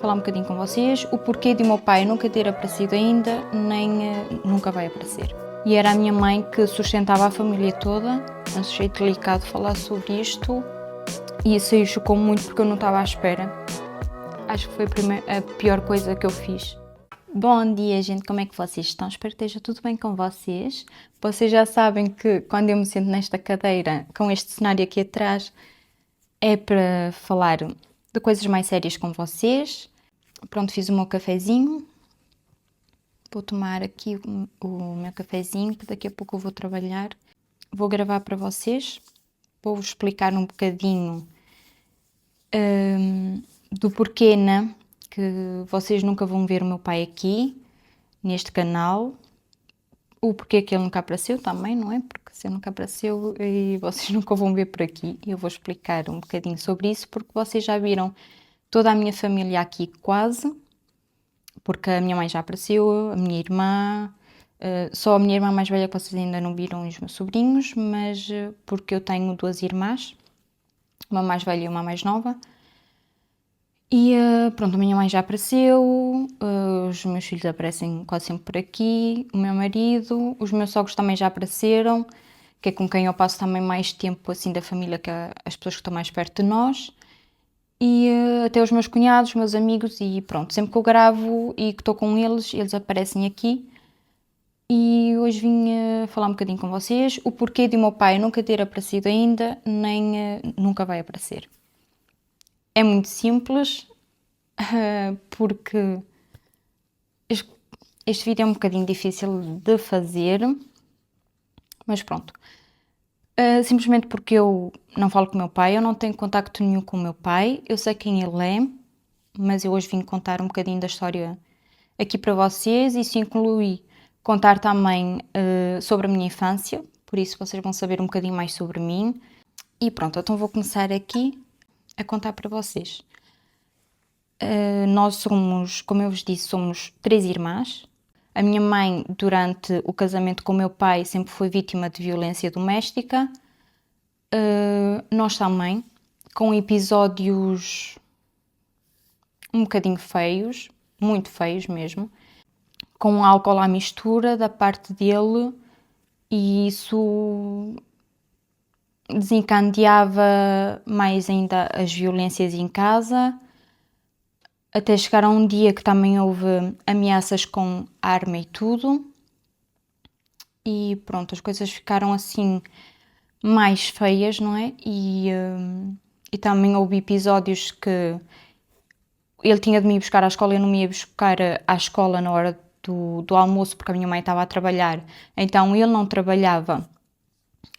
falar um bocadinho com vocês o porquê de o meu pai nunca ter aparecido ainda, nem nunca vai aparecer. E era a minha mãe que sustentava a família toda. Achei delicado falar sobre isto e isso aí chocou muito porque eu não estava à espera. Acho que foi a pior coisa que eu fiz. Bom dia, gente, como é que vocês estão? Espero que esteja tudo bem com vocês. Vocês já sabem que quando eu me sento nesta cadeira, com este cenário aqui atrás, é para falar de coisas mais sérias com vocês. Pronto, fiz o meu cafezinho. Vou tomar aqui o meu cafezinho, que daqui a pouco eu vou trabalhar. Vou gravar para vocês. Vou-vos explicar um bocadinho do porquê, né? Que vocês nunca vão ver o meu pai aqui, neste canal. O porquê que ele nunca apareceu também, não é? Porque se ele nunca apareceu e vocês nunca vão ver por aqui. Eu vou explicar um bocadinho sobre isso, porque vocês já viram toda a minha família aqui quase, porque a minha mãe já apareceu, a minha irmã, só a minha irmã mais velha que vocês ainda não viram, os meus sobrinhos, mas porque eu tenho duas irmãs, uma mais velha e uma mais nova. E pronto, a minha mãe já apareceu, os meus filhos aparecem quase sempre por aqui, o meu marido, os meus sogros também já apareceram, que é com quem eu passo também mais tempo assim da família, que as pessoas que estão mais perto de nós. E até os meus cunhados, os meus amigos, e pronto, sempre que eu gravo e que estou com eles, eles aparecem aqui. E hoje vim falar um bocadinho com vocês o porquê de o meu pai nunca ter aparecido ainda, nem nunca vai aparecer. É muito simples, porque este vídeo é um bocadinho difícil de fazer, mas pronto. Simplesmente porque eu não falo com o meu pai, eu não tenho contacto nenhum com o meu pai, eu sei quem ele é, mas eu hoje vim contar um bocadinho da história aqui para vocês. Isso inclui contar também sobre a minha infância, por isso vocês vão saber um bocadinho mais sobre mim. E pronto, então vou começar aqui a contar para vocês. Nós somos, como eu vos disse, somos 3 irmãs. A minha mãe, durante o casamento com o meu pai, sempre foi vítima de violência doméstica. Nós também, com episódios um bocadinho feios, muito feios mesmo, com álcool à mistura da parte dele, e isso desencadeava mais ainda as violências em casa, até chegar a um dia que também houve ameaças com arma e tudo, e pronto, as coisas ficaram assim mais feias, não é? E também houve episódios que ele tinha de me ir buscar à escola, eu não me ia buscar à escola na hora do almoço, porque a minha mãe estava a trabalhar, então ele não trabalhava,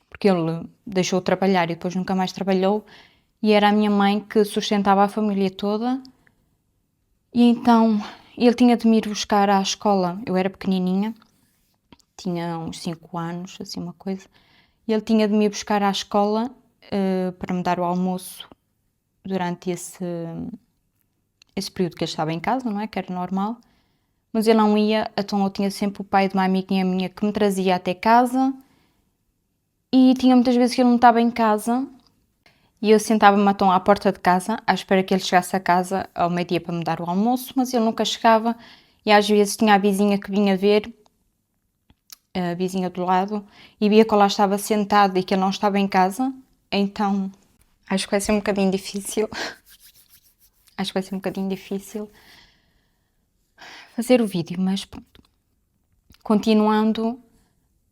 porque ele deixou de trabalhar e depois nunca mais trabalhou, e era a minha mãe que sustentava a família toda. E então ele tinha de me ir buscar à escola, eu era pequenininha, tinha uns 5 anos, assim uma coisa, e ele tinha de me ir buscar à escola para me dar o almoço durante esse período que ele estava em casa, não é? Que era normal. Mas eu não ia, então eu tinha sempre o pai de uma amiguinha minha que me trazia até casa, e tinha muitas vezes que ele não estava em casa, e eu sentava-me então à porta de casa, à espera que ele chegasse a casa ao meio-dia para me dar o almoço, mas ele nunca chegava, e às vezes tinha a vizinha que vinha ver, a vizinha do lado, e via que eu lá estava sentada e que ele não estava em casa, então acho que vai ser um bocadinho difícil. Acho que vai ser um bocadinho difícil fazer o vídeo, mas pronto. Continuando,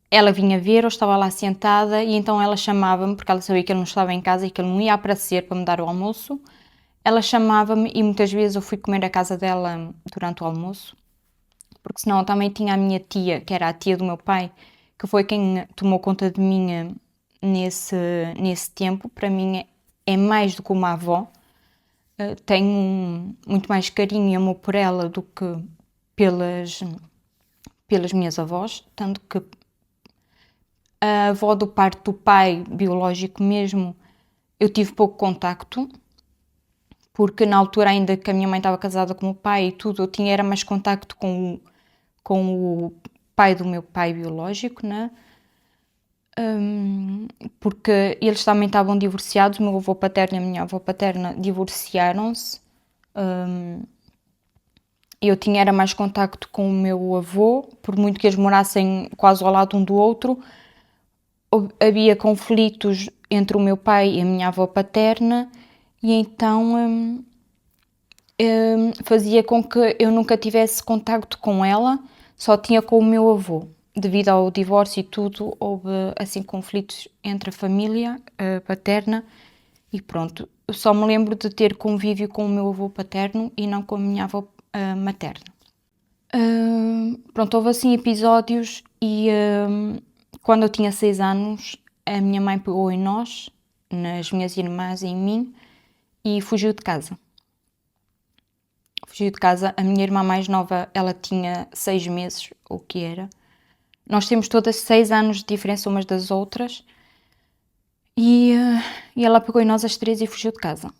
ela vinha ver, eu estava lá sentada e então ela chamava-me, porque ela sabia que ele não estava em casa e que ele não ia aparecer para me dar o almoço. Ela chamava-me e muitas vezes eu fui comer à casa dela durante o almoço, porque senão eu também tinha a minha tia, que era a tia do meu pai, que foi quem tomou conta de mim nesse tempo. Para mim é mais do que uma avó. Tenho muito mais carinho e amor por ela do que pelas minhas avós, tanto que a avó do parte do pai biológico mesmo, eu tive pouco contacto, porque na altura ainda que a minha mãe estava casada com o pai e tudo, eu tinha era mais contacto com o pai do meu pai biológico, né? Porque eles também estavam divorciados, o meu avô paterno e a minha avó paterna divorciaram-se, Eu tinha era mais contacto com o meu avô, por muito que eles morassem quase ao lado um do outro, havia conflitos entre o meu pai e a minha avó paterna, e então fazia com que eu nunca tivesse contacto com ela, só tinha com o meu avô. Devido ao divórcio e tudo, houve assim conflitos entre a família paterna e pronto. Eu só me lembro de ter convívio com o meu avô paterno e não com a minha avó materna. Pronto, houve assim episódios e quando eu tinha 6 anos, a minha mãe pegou em nós, nas minhas irmãs e em mim, e fugiu de casa. Fugiu de casa. A minha irmã mais nova, ela tinha 6 meses, ou o que era. Nós temos todas 6 anos de diferença umas das outras. E ela pegou em nós as 3 e fugiu de casa.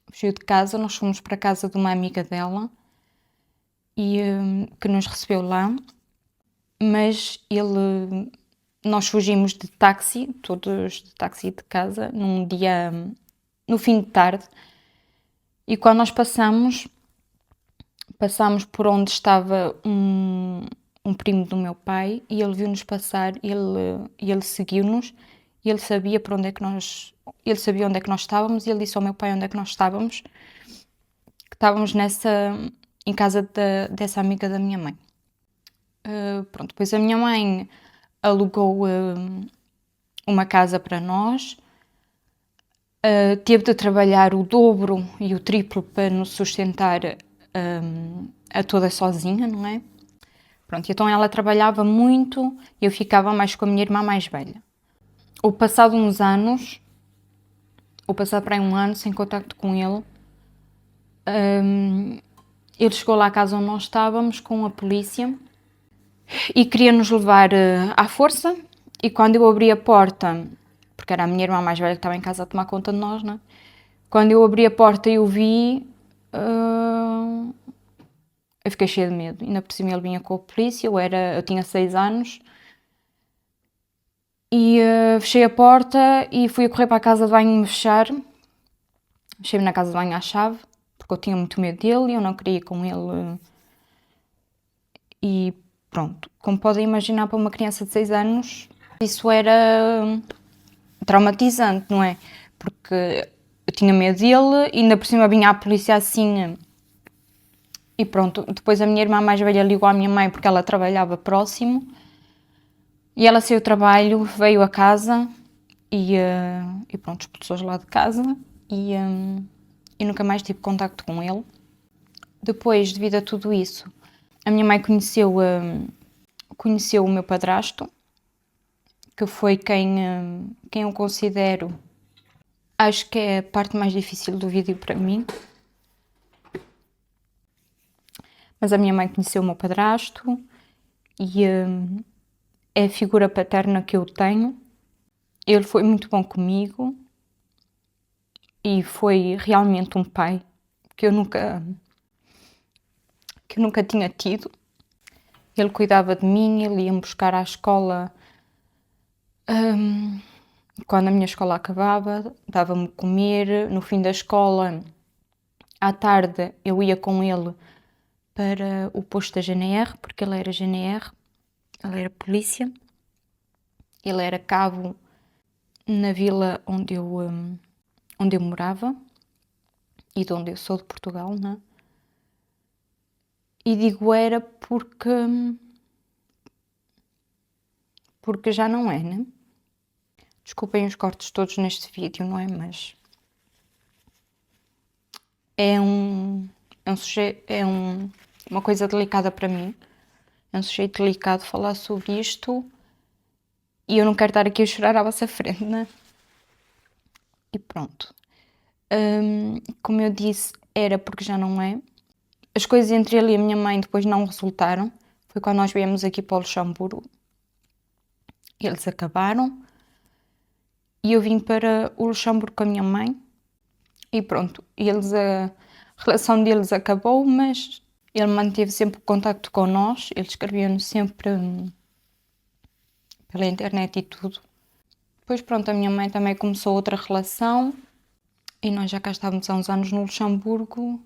Fugiu de casa, nós fomos para a casa de uma amiga dela, e que nos recebeu lá. Mas nós fugimos de táxi, todos de táxi de casa, num dia, no fim de tarde. E quando nós passámos por onde estava um primo do meu pai, e ele viu-nos passar, e ele seguiu-nos, e ele sabia onde é que nós estávamos, e ele disse ao meu pai onde é que nós estávamos, que estávamos em casa dessa amiga da minha mãe. Pronto, depois a minha mãe alugou uma casa para nós, teve de trabalhar o dobro e o triplo para nos sustentar a toda sozinha, não é? Pronto, então ela trabalhava muito e eu ficava mais com a minha irmã mais velha. O passado para aí um ano sem contacto com ele, ele chegou lá à casa onde nós estávamos com a polícia e queria nos levar à força, e quando eu abri a porta, porque era a minha irmã mais velha que estava em casa a tomar conta de nós, né? Quando eu abri a porta e o vi, eu fiquei cheia de medo. Ainda por cima ele vinha com a polícia, eu tinha 6 anos, e fechei a porta e fui a correr para a casa de banho me fechar. Fechei-me na casa de banho à chave, porque eu tinha muito medo dele e eu não queria ir com ele. E pronto, como podem imaginar, para uma criança de 6 anos, isso era traumatizante, não é? Porque eu tinha medo dele e ainda por cima vinha a polícia assim. E pronto, depois a minha irmã mais velha ligou à minha mãe porque ela trabalhava próximo. E ela saiu do trabalho, veio a casa e pronto, expulsou-os lá de casa e nunca mais tive contacto com ele. Depois, devido a tudo isso, a minha mãe conheceu o meu padrasto, que foi quem eu considero, acho que é a parte mais difícil do vídeo para mim. Mas a minha mãe conheceu o meu padrasto e é a figura paterna que eu tenho. Ele foi muito bom comigo e foi realmente um pai que eu nunca tinha tido. Ele cuidava de mim, ele ia-me buscar à escola quando a minha escola acabava, dava-me comer. No fim da escola, à tarde, eu ia com ele para o posto da GNR, porque ele era GNR, ele era polícia. Ele era cabo na vila onde eu morava e de onde eu sou, de Portugal, né? E digo era porque já não é, né? Desculpem os cortes todos neste vídeo, não é? Mas é uma coisa delicada para mim. É um sujeito delicado falar sobre isto e eu não quero estar aqui a chorar à vossa frente, né? E pronto. Como eu disse, era porque já não é. As coisas entre ele e a minha mãe depois não resultaram. Foi quando nós viemos aqui para o Luxemburgo. Eles acabaram. E eu vim para o Luxemburgo com a minha mãe. E pronto, a relação deles acabou, mas ele manteve sempre contacto com nós. Ele escrevia-nos sempre pela internet e tudo. Depois pronto, a minha mãe também começou outra relação. E nós já cá estávamos há uns anos no Luxemburgo.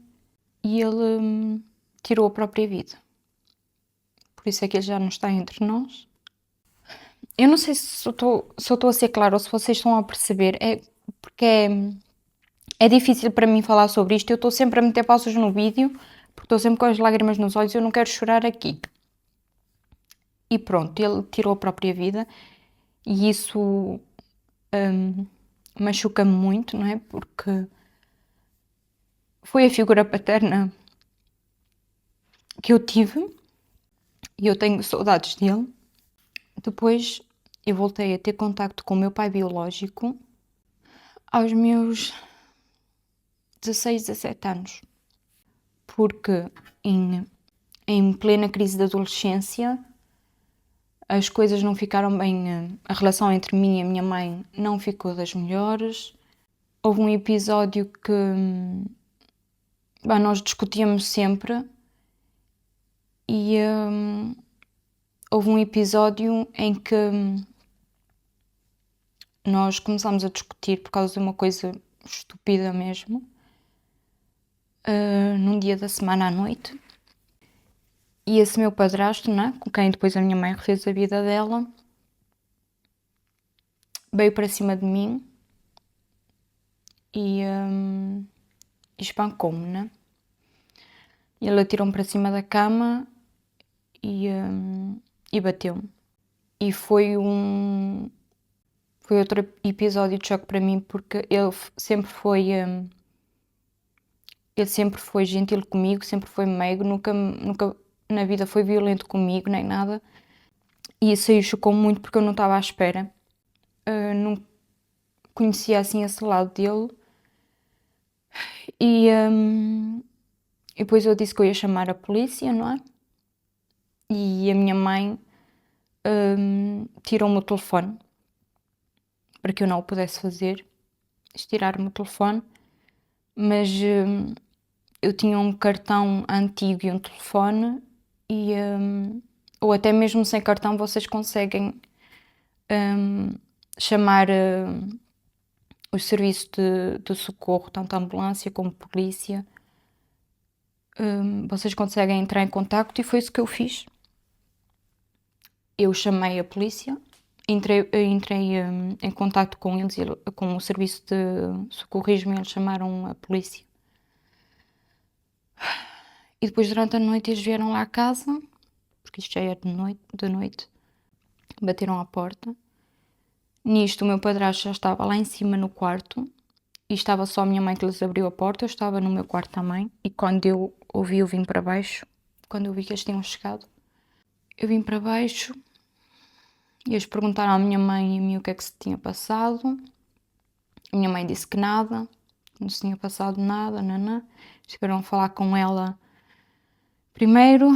e ele tirou a própria vida. Por isso é que ele já não está entre nós. Eu não sei se eu estou a ser clara ou se vocês estão a perceber, porque é difícil para mim falar sobre isto. Eu estou sempre a meter pausas no vídeo, porque estou sempre com as lágrimas nos olhos e eu não quero chorar aqui. E pronto, ele tirou a própria vida e isso machuca-me muito, não é? Porque foi a figura paterna que eu tive e eu tenho saudades dele. Depois eu voltei a ter contacto com o meu pai biológico aos meus 16, 17 anos, porque em plena crise da adolescência as coisas não ficaram bem, a relação entre mim e a minha mãe não ficou das melhores. Houve um episódio que nós discutíamos sempre e houve um episódio em que nós começámos a discutir por causa de uma coisa estúpida mesmo, num dia da semana à noite. E esse meu padrasto, né, com quem depois a minha mãe refez a vida dela, veio para cima de mim e espancou-me, né? Ele atirou-me para cima da cama e bateu-me. E foi outro episódio de choque para mim, porque ele sempre foi gentil comigo, sempre foi meigo, nunca na vida foi violento comigo, nem nada. E isso aí chocou muito porque eu não estava à espera. Não conhecia assim esse lado dele. E depois eu disse que eu ia chamar a polícia, não é? E a minha mãe tirou-me o telefone para que eu não o pudesse fazer. Tiraram-me o telefone, mas eu tinha um cartão antigo e um telefone e ou até mesmo sem cartão vocês conseguem chamar os serviços de socorro, tanto a ambulância como a polícia. Vocês conseguem entrar em contacto e foi isso que eu fiz. Eu chamei a polícia, entrei em contacto com eles, com o serviço de socorrismo, e eles chamaram a polícia. E depois durante a noite eles vieram lá à casa, porque isto já era de noite, bateram à porta. Nisto o meu padrasto já estava lá em cima no quarto e estava só a minha mãe que lhes abriu a porta. Eu estava no meu quarto também e quando eu vim para baixo, quando eu vi que eles tinham chegado, eu vim para baixo e eles perguntaram à minha mãe e a mim o que é que se tinha passado. A minha mãe disse que nada, não se tinha passado nada, nanã. Estiveram a falar com ela primeiro,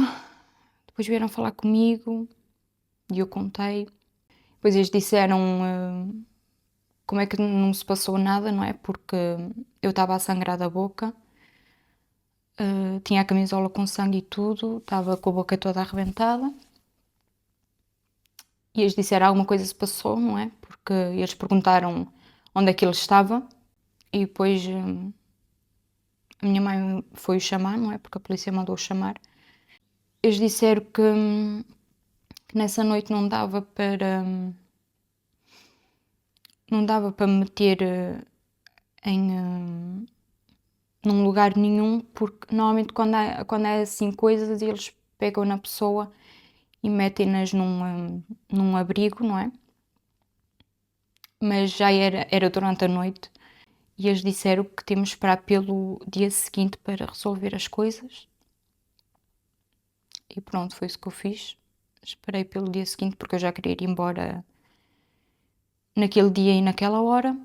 depois vieram falar comigo e eu contei. Depois eles disseram como é que não se passou nada, não é? Porque eu estava a sangrar da boca, tinha a camisola com sangue e tudo, estava com a boca toda arrebentada. E eles disseram alguma coisa se passou, não é? Porque eles perguntaram onde é que ele estava e depois a minha mãe foi o chamar, não é? Porque a polícia mandou-o chamar. Eles disseram que nessa noite não dava para me meter num lugar nenhum, porque normalmente quando é assim coisas eles pegam na pessoa e metem-nas num abrigo, não é? Mas já era durante a noite e eles disseram que temos de esperar pelo dia seguinte para resolver as coisas. E pronto, foi isso que eu fiz. Esperei pelo dia seguinte porque eu já queria ir embora naquele dia e naquela hora.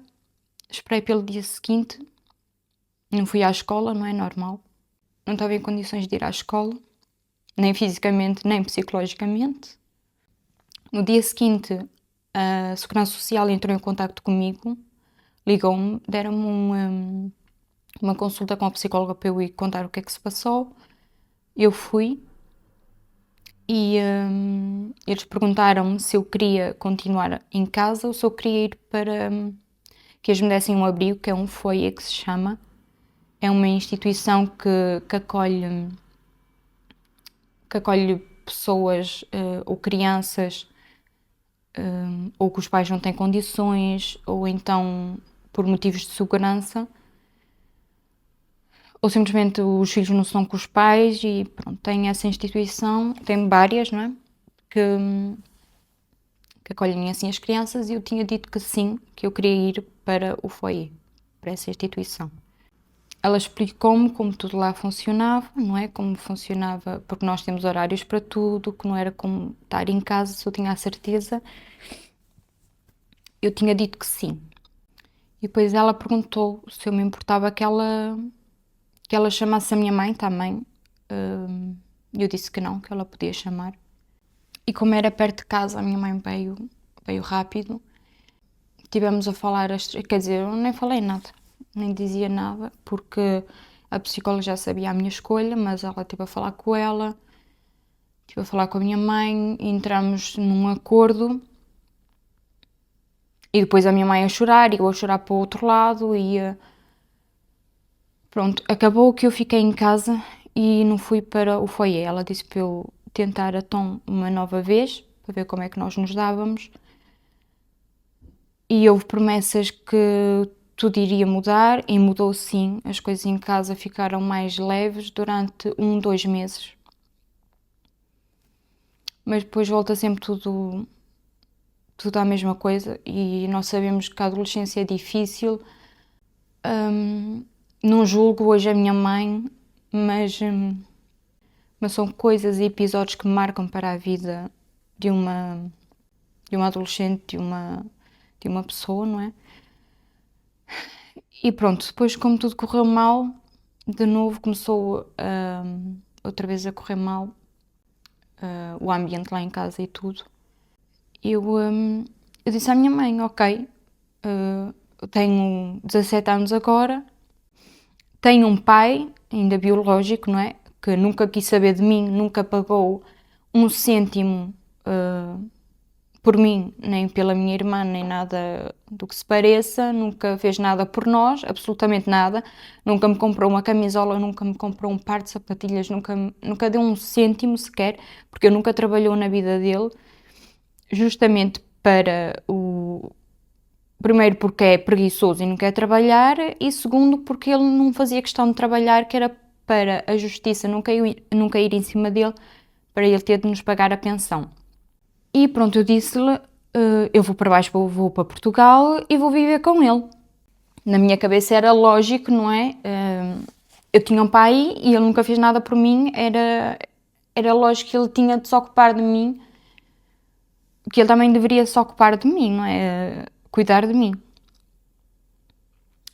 Esperei pelo dia seguinte. Não fui à escola, não é normal. Não estava em condições de ir à escola, nem fisicamente, nem psicologicamente. No dia seguinte, a Segurança Social entrou em contacto comigo, ligou-me, deram-me uma consulta com a psicóloga para eu ir contar o que é que se passou. Eu fui e eles perguntaram-me se eu queria continuar em casa ou se eu queria ir para que eles me dessem um abrigo, que é um foyer que se chama, É uma instituição que acolhe pessoas ou crianças ou que os pais não têm condições, ou então por motivos de segurança, ou simplesmente os filhos não estão com os pais e pronto, tem essa instituição, tem várias, não é? Que acolhem assim as crianças, e eu tinha dito que sim, que eu queria ir para o foyer, para essa instituição. Ela explicou-me como tudo lá funcionava, não é? Como funcionava, porque nós temos horários para tudo, que não era como estar em casa, se eu tinha a certeza. Eu tinha dito que sim. E depois ela perguntou se eu me importava que ela chamasse a minha mãe também. Eu disse que não, que ela podia chamar. E como era perto de casa, a minha mãe veio rápido. Tivemos a falar, quer dizer, eu nem falei nada, nem dizia nada, porque a psicóloga já sabia a minha escolha, mas ela esteve a falar com ela, estive a falar com a minha mãe, e entramos num acordo. E depois a minha mãe a chorar, e eu a chorar para o outro lado, e pronto, acabou que eu fiquei em casa e não fui para o foyer. Ela disse para eu tentar a Tom uma nova vez, para ver como é que nós nos dávamos. E houve promessas que tudo iria mudar, e mudou sim. As coisas em casa ficaram mais leves durante 2 meses. Mas depois volta sempre tudo à mesma coisa, e nós sabemos que a adolescência é difícil. Não julgo hoje a minha mãe, mas são coisas e episódios que me marcam para a vida de uma adolescente, de uma pessoa, não é? E pronto, depois como tudo correu mal, de novo começou outra vez a correr mal, o ambiente lá em casa e tudo. Eu disse à minha mãe, ok, eu tenho 17 anos agora, tenho um pai, ainda biológico, não é? Que nunca quis saber de mim, nunca pagou 1 cêntimo por mim, nem pela minha irmã, nem nada do que se pareça, nunca fez nada por nós, absolutamente nada, nunca me comprou uma camisola, nunca me comprou um par de sapatilhas, nunca deu 1 cêntimo sequer, porque eu nunca trabalhou na vida dele, justamente para o... Primeiro porque é preguiçoso e não quer trabalhar, e segundo porque ele não fazia questão de trabalhar, que era para a justiça não cair em cima dele, para ele ter de nos pagar a pensão. E pronto, eu disse-lhe, eu vou para baixo, vou para Portugal e vou viver com ele. Na minha cabeça era lógico, não é? Eu tinha um pai e ele nunca fez nada por mim, era lógico que ele tinha de se ocupar de mim, que ele também deveria se ocupar de mim, não é? Cuidar de mim.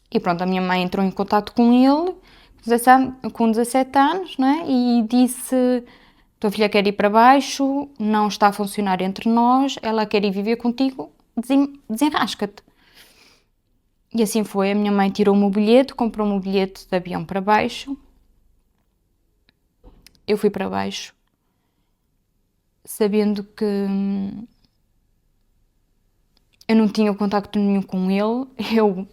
E pronto, a minha mãe entrou em contato com ele, com 17 anos, não é? E disse: tua filha quer ir para baixo, não está a funcionar entre nós, ela quer ir viver contigo, desenrasca-te. E assim foi, a minha mãe tirou-me o bilhete, comprou-me o bilhete de avião para baixo. Eu fui para baixo, sabendo que eu não tinha contacto nenhum com ele, eu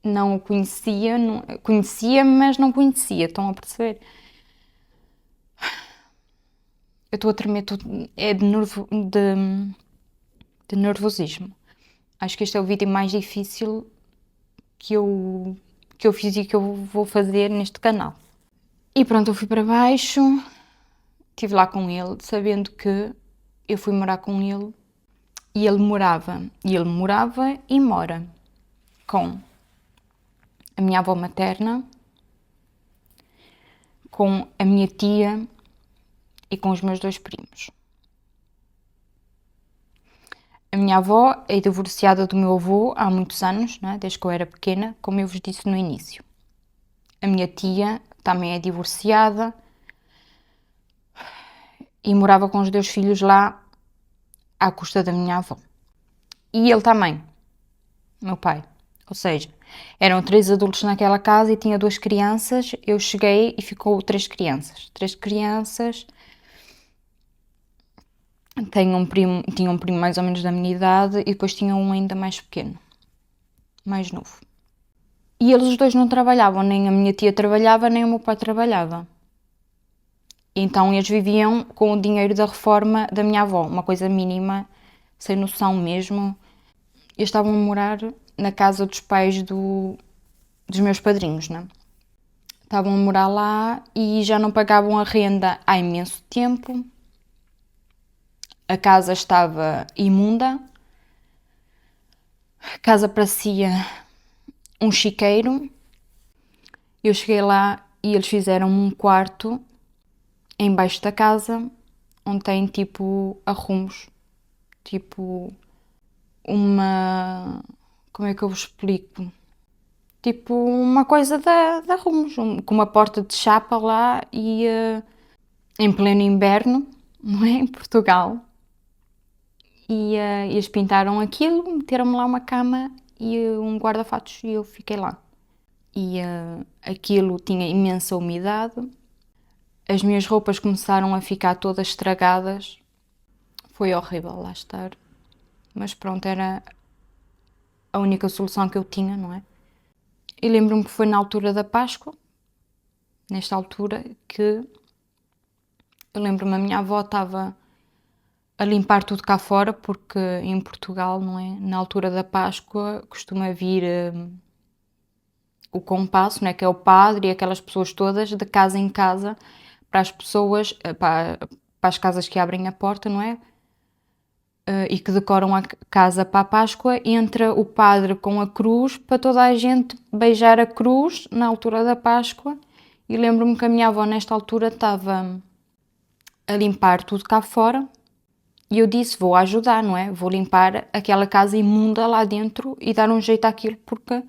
não o conhecia, conhecia, mas não conhecia, estão a perceber? Eu estou a tremer tudo, é de nervosismo. Acho que este é o vídeo mais difícil que eu fiz e que eu vou fazer neste canal. E pronto, eu fui para baixo, estive lá com ele, sabendo que eu fui morar com ele, e ele morava e mora com a minha avó materna, com a minha tia e com os meus 2 primos. A minha avó é divorciada do meu avô há muitos anos, não é? Desde que eu era pequena, como eu vos disse no início. A minha tia também é divorciada e morava com os 2 filhos lá à custa da minha avó. E ele também, meu pai. Ou seja, eram 3 adultos naquela casa e tinha 2 crianças. Eu cheguei e ficou 3 crianças. 3 crianças. Tinha um primo mais ou menos da minha idade, e depois tinha um ainda mais pequeno, mais novo. E eles os dois não trabalhavam, nem a minha tia trabalhava, nem o meu pai trabalhava. Então eles viviam com o dinheiro da reforma da minha avó, uma coisa mínima, sem noção mesmo. Eles estavam a morar na casa dos pais dos meus padrinhos, né? Estavam a morar lá e já não pagavam a renda há imenso tempo. A casa estava imunda. A casa parecia um chiqueiro. Eu cheguei lá e eles fizeram um quarto embaixo da casa, onde tem tipo arrumos, tipo uma... como é que eu vos explico? Tipo uma coisa de arrumos, com uma porta de chapa lá e em pleno inverno, não é? Em Portugal. E eles pintaram aquilo, meteram-me lá uma cama e um guarda-fatos e eu fiquei lá. E aquilo tinha imensa umidade. As minhas roupas começaram a ficar todas estragadas. Foi horrível lá estar. Mas pronto, era a única solução que eu tinha, não é? E lembro-me que foi na altura da Páscoa, nesta altura, que eu lembro-me a minha avó estava a limpar tudo cá fora, porque em Portugal, não é? Na altura da Páscoa costuma vir o compasso, não é? Que é o padre e aquelas pessoas todas, de casa em casa, para as pessoas, para as casas que abrem a porta, não é? E que decoram a casa para a Páscoa, entra o padre com a cruz para toda a gente beijar a cruz na altura da Páscoa. E lembro-me que a minha avó nesta altura estava a limpar tudo cá fora e eu disse, vou ajudar, não é? Vou limpar aquela casa imunda lá dentro e dar um jeito àquilo porque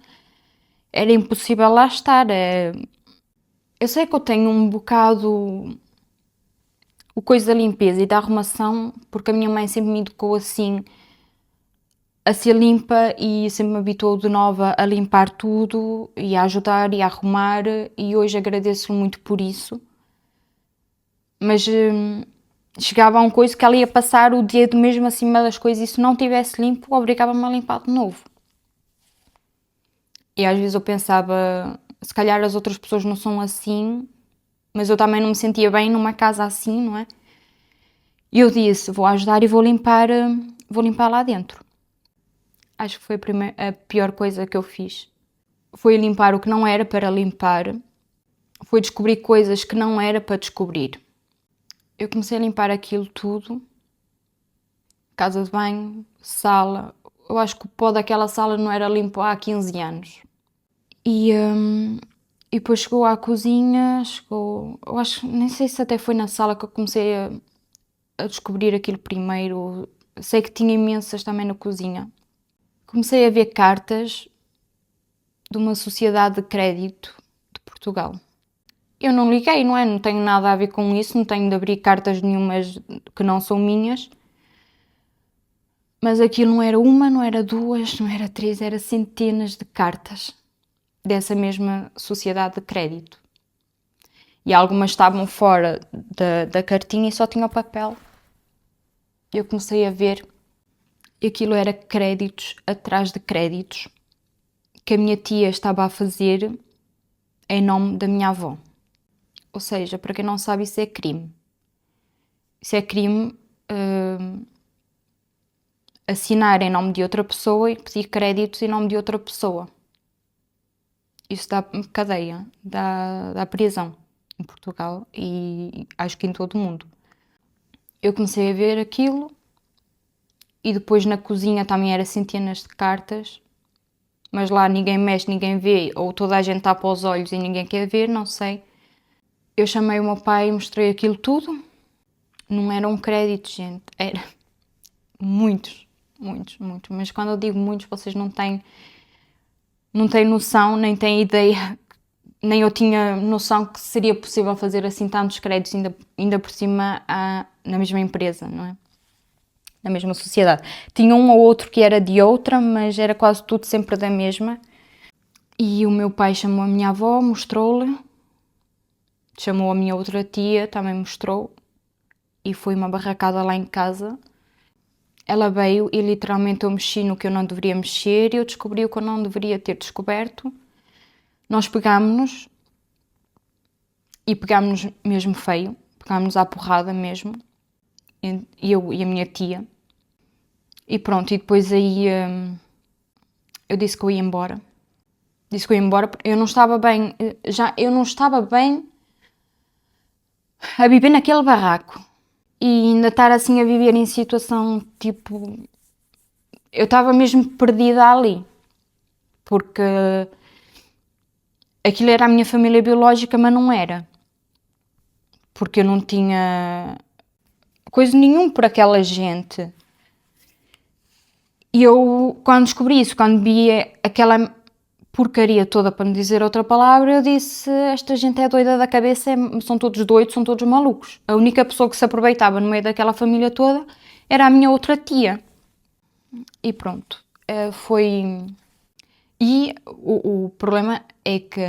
era impossível lá estar. Eu sei que eu tenho um bocado o coisa da limpeza e da arrumação, porque a minha mãe sempre me educou assim, a ser limpa e sempre me habituou de nova a limpar tudo e a ajudar e a arrumar e hoje agradeço-lhe muito por isso. Mas chegava a um coisa que ela ia passar o dedo mesmo acima das coisas e se não tivesse limpo, obrigava-me a limpar de novo. E às vezes eu pensava, se calhar as outras pessoas não são assim, mas eu também não me sentia bem numa casa assim, não é? E eu disse, vou ajudar e vou limpar lá dentro. Acho que foi a pior coisa que eu fiz. Foi limpar o que não era para limpar. Foi descobrir coisas que não era para descobrir. Eu comecei a limpar aquilo tudo. Casa de banho, sala. Eu acho que o pó daquela sala não era limpo há 15 anos. E depois chegou à cozinha, eu acho, nem sei se até foi na sala que eu comecei a descobrir aquilo primeiro. Sei que tinha imensas também na cozinha. Comecei a ver cartas de uma sociedade de crédito de Portugal. Eu não liguei, não é? Não tenho nada a ver com isso, não tenho de abrir cartas nenhumas que não são minhas. Mas aquilo não era uma, não era duas, não era três, era centenas de cartas dessa mesma sociedade de crédito. E algumas estavam fora da cartinha e só tinha o papel. Eu comecei a ver e aquilo era créditos atrás de créditos que a minha tia estava a fazer em nome da minha avó. Ou seja, para quem não sabe, isso é crime. Isso é crime assinar em nome de outra pessoa e pedir créditos em nome de outra pessoa. Isso dá cadeia, dá prisão em Portugal e acho que em todo o mundo. Eu comecei a ver aquilo e depois na cozinha também era centenas de cartas, mas lá ninguém mexe, ninguém vê, ou toda a gente tapa os olhos e ninguém quer ver, não sei. Eu chamei o meu pai e mostrei aquilo tudo. Não eram créditos, gente, era muitos. Mas quando eu digo muitos, vocês não têm noção, nem têm ideia, nem eu tinha noção que seria possível fazer assim tantos créditos, ainda por cima na mesma empresa, não é? Na mesma sociedade. Tinha um ou outro que era de outra, mas era quase tudo sempre da mesma. E o meu pai chamou a minha avó, mostrou-lhe, chamou a minha outra tia, também mostrou, e foi uma barracada lá em casa. Ela veio e literalmente eu mexi no que eu não deveria mexer e eu descobri o que eu não deveria ter descoberto. Nós pegámos-nos e pegámos-nos mesmo feio, pegámos-nos à porrada mesmo, eu e a minha tia. E pronto, e depois aí eu disse que eu ia embora. Disse que eu ia embora porque eu não estava bem, eu não estava bem a viver naquele barraco. E ainda estar assim a viver em situação tipo. Eu estava mesmo perdida ali. Porque aquilo era a minha família biológica, mas não era. Porque eu não tinha coisa nenhuma por aquela gente. E eu, quando descobri isso, quando vi aquela porcaria toda, para não dizer outra palavra, eu disse, esta gente é doida da cabeça, são todos doidos, são todos malucos. A única pessoa que se aproveitava no meio daquela família toda era a minha outra tia. E pronto, foi... E o problema é que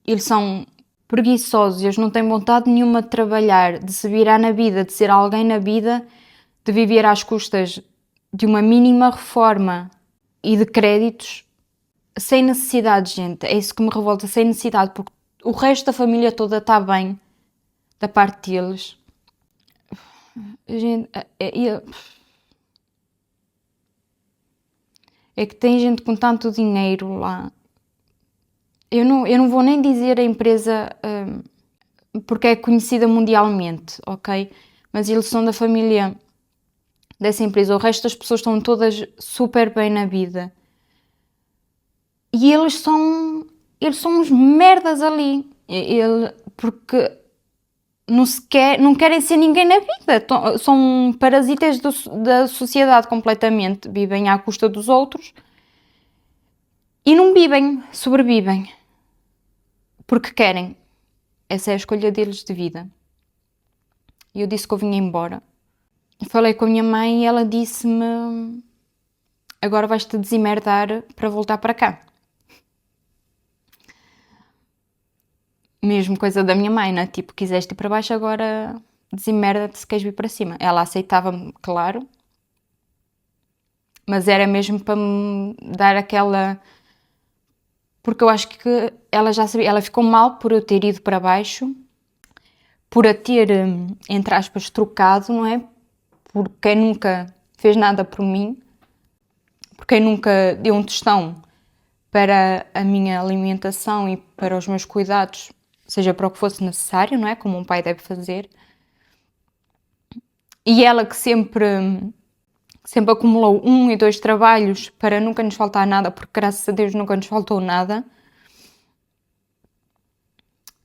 eles são preguiçosos, eles não têm vontade nenhuma de trabalhar, de se virar na vida, de ser alguém na vida, de viver às custas de uma mínima reforma e de créditos, sem necessidade, gente. É isso que me revolta, sem necessidade, porque o resto da família toda está bem, da parte deles. Gente, é que tem gente com tanto dinheiro lá. Eu não vou nem dizer a empresa porque é conhecida mundialmente, ok? Mas eles são da família dessa empresa. O resto das pessoas estão todas super bem na vida. E eles são uns merdas ali. Porque não querem ser ninguém na vida. São parasitas da sociedade completamente. Vivem à custa dos outros. E não vivem, sobrevivem. Porque querem. Essa é a escolha deles de vida. E eu disse que eu vinha embora. Falei com a minha mãe e ela disse-me: agora vais-te desimerdar para voltar para cá. Mesmo coisa da minha mãe, né? Tipo, quiseste ir para baixo, agora desimmerda-te se queres vir para cima. Ela aceitava-me, claro. Mas era mesmo para me dar aquela... Porque eu acho que ela já sabia. Ela ficou mal por eu ter ido para baixo. Por a ter, entre aspas, trocado, não é? Por quem nunca fez nada por mim. Por quem nunca deu um tostão para a minha alimentação e para os meus cuidados, seja para o que fosse necessário, não é? Como um pai deve fazer. E ela que sempre acumulou 1 e 2 trabalhos para nunca nos faltar nada, porque graças a Deus nunca nos faltou nada.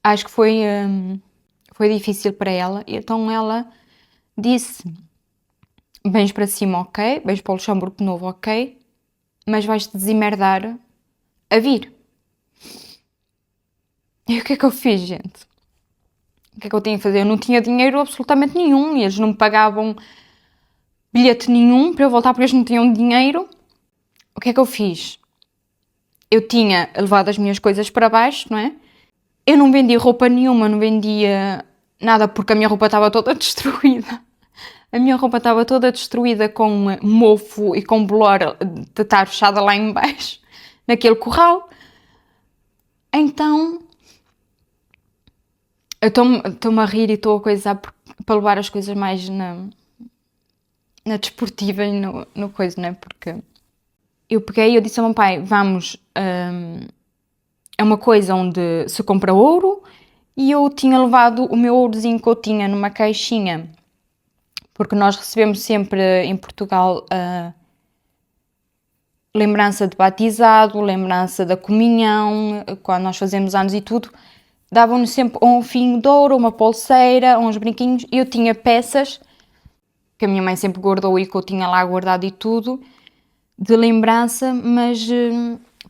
Acho que foi difícil para ela. Então ela disse: vens para cima, ok? Vens para o Luxemburgo de novo, ok? Mas vais-te desimerdar a vir. E o que é que eu fiz, gente? O que é que eu tinha a fazer? Eu não tinha dinheiro absolutamente nenhum. E eles não me pagavam bilhete nenhum para eu voltar, porque eles não tinham dinheiro. O que é que eu fiz? Eu tinha levado as minhas coisas para baixo, não é? Eu não vendia roupa nenhuma, não vendia nada porque a minha roupa estava toda destruída. A minha roupa estava toda destruída com mofo e com bolor de estar fechada lá em baixo, naquele corral. Então, eu estou-me a rir e estou a coisar para levar as coisas mais na desportiva e no coisa, não é? Porque eu peguei e eu disse ao meu pai, vamos, é uma coisa onde se compra ouro, e eu tinha levado o meu ourozinho que eu tinha numa caixinha, porque nós recebemos sempre em Portugal lembrança de batizado, lembrança da comunhão, quando nós fazemos anos e tudo, davam-nos sempre um fio de ouro, uma pulseira, uns brinquinhos, e eu tinha peças que a minha mãe sempre guardou e que eu tinha lá guardado e tudo, de lembrança, mas,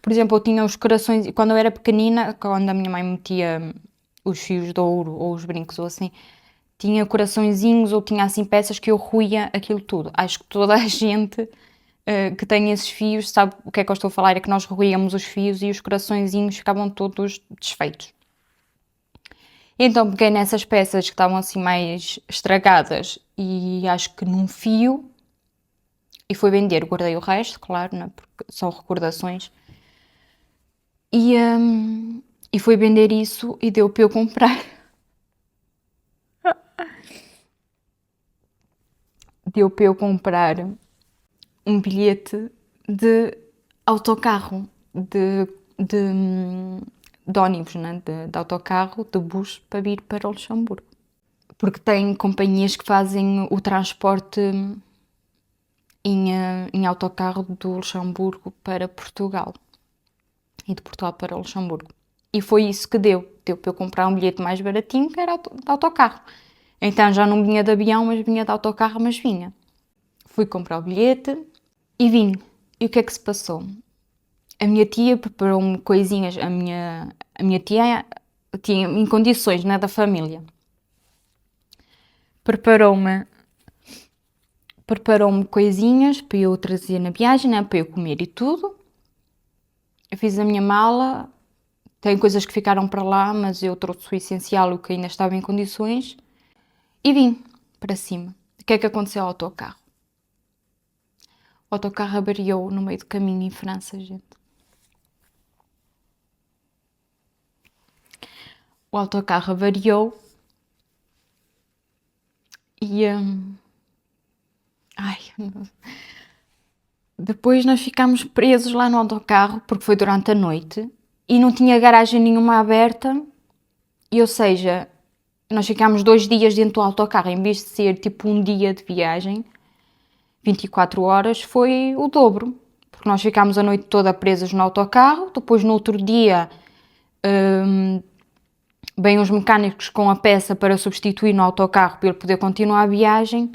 por exemplo, eu tinha os corações, quando eu era pequenina, quando a minha mãe metia os fios de ouro ou os brincos ou assim, tinha coraçõezinhos ou tinha assim peças que eu roía aquilo tudo. Acho que toda a gente que tem esses fios sabe o que é que eu estou a falar, é que nós roíamos os fios e os coraçõezinhos ficavam todos desfeitos. Então peguei nessas peças que estavam assim mais estragadas e acho que num fio e fui vender. Guardei o resto, claro, né? Porque são recordações. E foi vender isso e deu para eu comprar. Deu para eu comprar um bilhete de autocarro, de ônibus, né? de autocarro, de bus, para vir para o Luxemburgo. Porque tem companhias que fazem o transporte em autocarro do Luxemburgo para Portugal. E de Portugal para o Luxemburgo. E foi isso que deu. Deu para eu comprar um bilhete mais baratinho, que era de autocarro. Então já não vinha de avião, mas vinha de autocarro, mas vinha. Fui comprar o bilhete e vim. E o que é que se passou? A minha tia preparou-me coisinhas. A minha tia tinha em condições, não é, da família. Preparou-me coisinhas para eu trazer na viagem, né, para eu comer e tudo. Eu fiz a minha mala. Tem coisas que ficaram para lá, mas eu trouxe o essencial, o que ainda estava em condições. E vim para cima. O que é que aconteceu ao autocarro? O autocarro avariou no meio do caminho em França, gente. O autocarro avariou e... Depois nós ficámos presos lá no autocarro, porque foi durante a noite, e não tinha garagem nenhuma aberta, e ou seja, nós ficámos 2 dias dentro do autocarro, em vez de ser tipo um dia de viagem, 24 horas, foi o dobro, porque nós ficámos a noite toda presas no autocarro, depois no outro dia vêm os mecânicos com a peça para substituir no autocarro para ele poder continuar a viagem.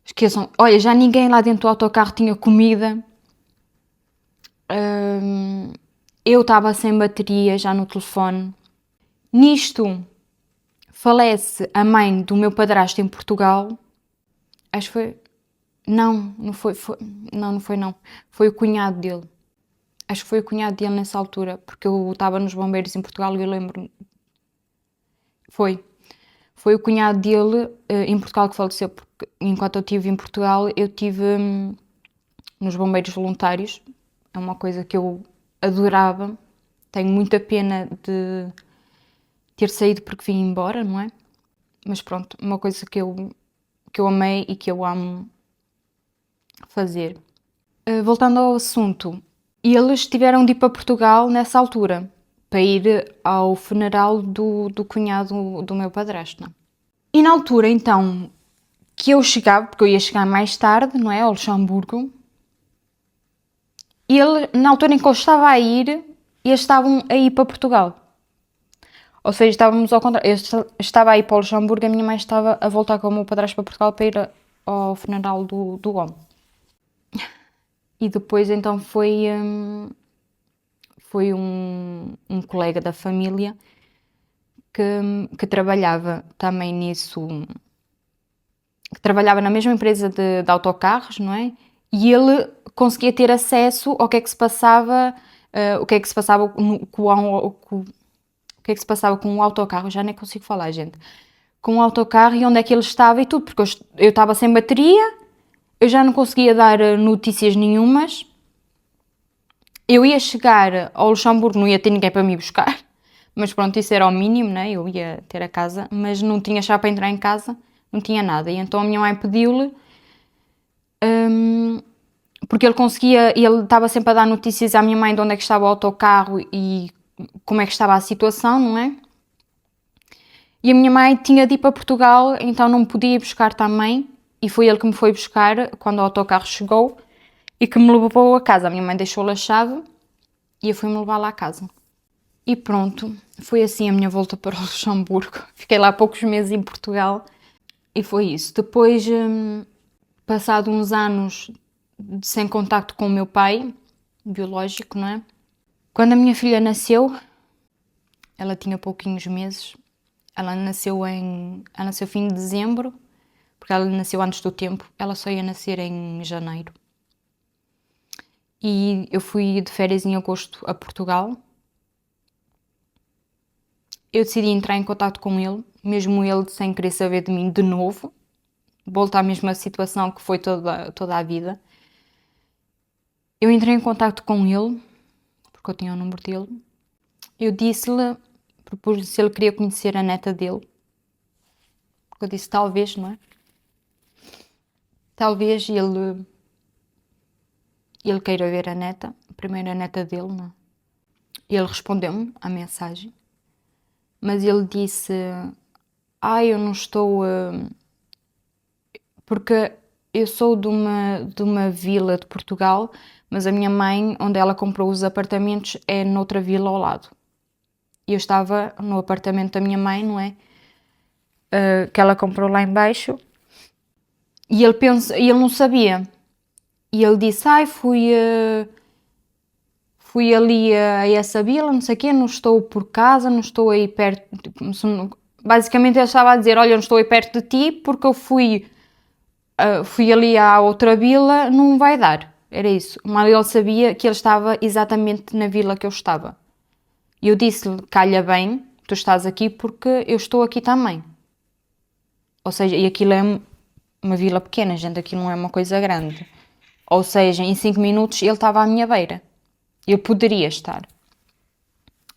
Esqueçam, olha, já ninguém lá dentro do autocarro tinha comida. Eu estava sem bateria já no telefone. Nisto, falece a mãe do meu padrasto em Portugal. Acho que foi... Não foi. Foi o cunhado dele. Acho que foi o cunhado dele nessa altura, porque eu estava nos bombeiros em Portugal e eu lembro... Foi o cunhado dele em Portugal que faleceu, porque enquanto eu estive em Portugal, eu estive nos bombeiros voluntários. É uma coisa que eu adorava. Tenho muita pena de ter saído porque vim embora, não é? Mas pronto, uma coisa que eu amei e que eu amo fazer. Voltando ao assunto, eles tiveram de ir para Portugal nessa altura, para ir ao funeral do cunhado do meu padrasto. Não? E na altura, então, que eu chegava, porque eu ia chegar mais tarde, não é, ao Luxemburgo, ele, na altura em que eu estava a ir, eles estavam a ir para Portugal. Ou seja, estávamos ao contrário. Eu estava a ir para o Luxemburgo, a minha mãe estava a voltar com o meu padrasto para Portugal para ir ao funeral do homem. E depois então foi um colega da família que trabalhava também nisso, que trabalhava na mesma empresa de autocarros, não é? E ele conseguia ter acesso ao que é que se passava, o que é que se passava com o que é que se passava com o autocarro, já nem consigo falar, gente. Com o autocarro e onde é que ele estava e tudo, porque eu estava sem bateria, eu já não conseguia dar notícias nenhumas. Eu ia chegar ao Luxemburgo, não ia ter ninguém para me buscar, mas pronto, isso era o mínimo, né? Eu ia ter a casa, mas não tinha chave para entrar em casa, não tinha nada. E então a minha mãe pediu-lhe, porque ele estava sempre a dar notícias à minha mãe de onde é que estava o autocarro e como é que estava a situação, não é? E a minha mãe tinha de ir para Portugal, então não podia ir buscar também, e foi ele que me foi buscar quando o autocarro chegou e que me levou a casa. A minha mãe deixou-lhe a chave e eu fui-me levar lá a casa. E pronto, foi assim a minha volta para o Luxemburgo. Fiquei lá poucos meses em Portugal e foi isso. Depois, passado uns anos sem contacto com o meu pai, biológico, não é? Quando a minha filha nasceu, ela tinha pouquinhos meses. Ela nasceu fim de dezembro, porque ela nasceu antes do tempo. Ela só ia nascer em janeiro. E eu fui de férias em agosto a Portugal. Eu decidi entrar em contato com ele, mesmo ele sem querer saber de mim de novo. Voltar à mesma situação que foi toda a vida. Eu entrei em contato com ele, porque eu tinha o número dele. Eu disse-lhe, propus-lhe se ele queria conhecer a neta dele, porque eu disse talvez, não é? Talvez ele queira ver a neta, a primeira neta dele, não é? Ele respondeu-me à mensagem, mas ele disse, eu não estou... porque eu sou de uma vila de Portugal, mas a minha mãe, onde ela comprou os apartamentos, é noutra vila ao lado. E eu estava no apartamento da minha mãe, não é? Que ela comprou lá em baixo. E ele não sabia. E ele disse, fui ali a essa vila, não sei o quê, não estou por casa, não estou aí perto. Basicamente ele estava a dizer, olha, eu não estou aí perto de ti porque eu fui ali à outra vila, não vai dar. Era isso. Mas ele sabia que ele estava exatamente na vila que eu estava. E eu disse-lhe, calha bem, tu estás aqui porque eu estou aqui também. Ou seja, e aquilo é uma vila pequena, gente, aquilo não é uma coisa grande. Ou seja, em 5 minutos ele estava à minha beira. Eu poderia estar.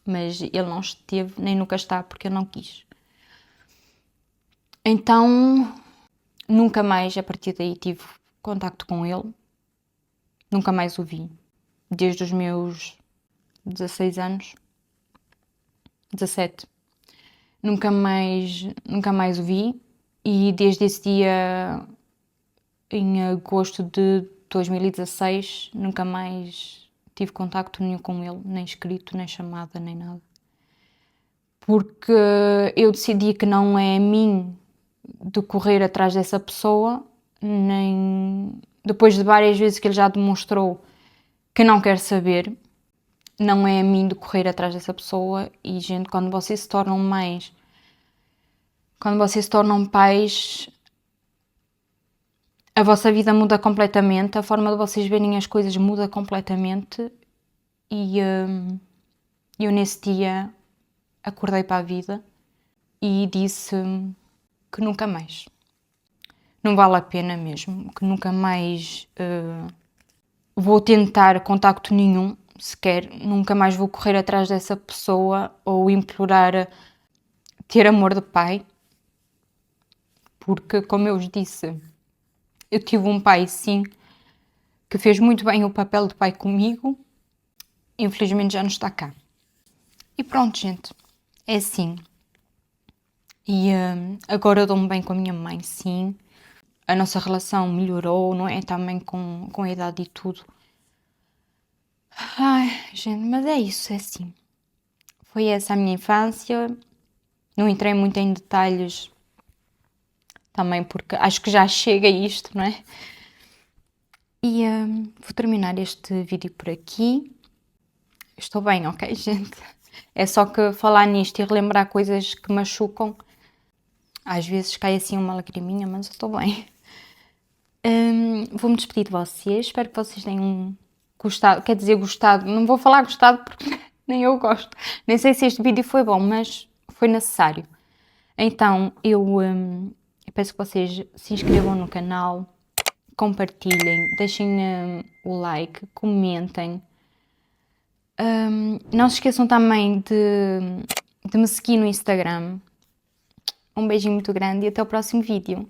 Mas ele não esteve, nem nunca está, porque eu não quis. Então, nunca mais, a partir daí, tive contacto com ele. Nunca mais o vi. Desde os meus 16 anos. 17. Nunca mais o vi. E desde esse dia, em agosto de 2016, nunca mais tive contacto nenhum com ele, nem escrito, nem chamada, nem nada. Porque eu decidi que não é a mim de correr atrás dessa pessoa, nem depois de várias vezes que ele já demonstrou que não quer saber, não é a mim de correr atrás dessa pessoa. E, gente, quando vocês se tornam mães, quando vocês se tornam pais, a vossa vida muda completamente, a forma de vocês verem as coisas muda completamente. E eu nesse dia acordei para a vida e disse que nunca mais. Não vale a pena mesmo, que nunca mais vou tentar contacto nenhum, sequer. Nunca mais vou correr atrás dessa pessoa ou implorar ter amor de pai. Porque, como eu vos disse, eu tive um pai, sim, que fez muito bem o papel de pai comigo. Infelizmente já não está cá. E pronto, gente. É assim. E agora eu dou-me bem com a minha mãe, sim. A nossa relação melhorou, não é? Também com a idade e tudo. Ai, gente, mas é isso, é assim. Foi essa a minha infância. Não entrei muito em detalhes também porque acho que já chega isto, não é? E vou terminar este vídeo por aqui. Estou bem, ok, gente? É só que falar nisto e relembrar coisas que machucam, às vezes cai assim uma lagriminha, mas eu estou bem. Vou-me despedir de vocês. Espero que vocês tenham gostado. Quer dizer, gostado. Não vou falar gostado porque nem eu gosto. Nem sei se este vídeo foi bom, mas foi necessário. Então, eu peço que vocês se inscrevam no canal, compartilhem, deixem o like, comentem. Não se esqueçam também de me seguir no Instagram. Um beijinho muito grande e até o próximo vídeo.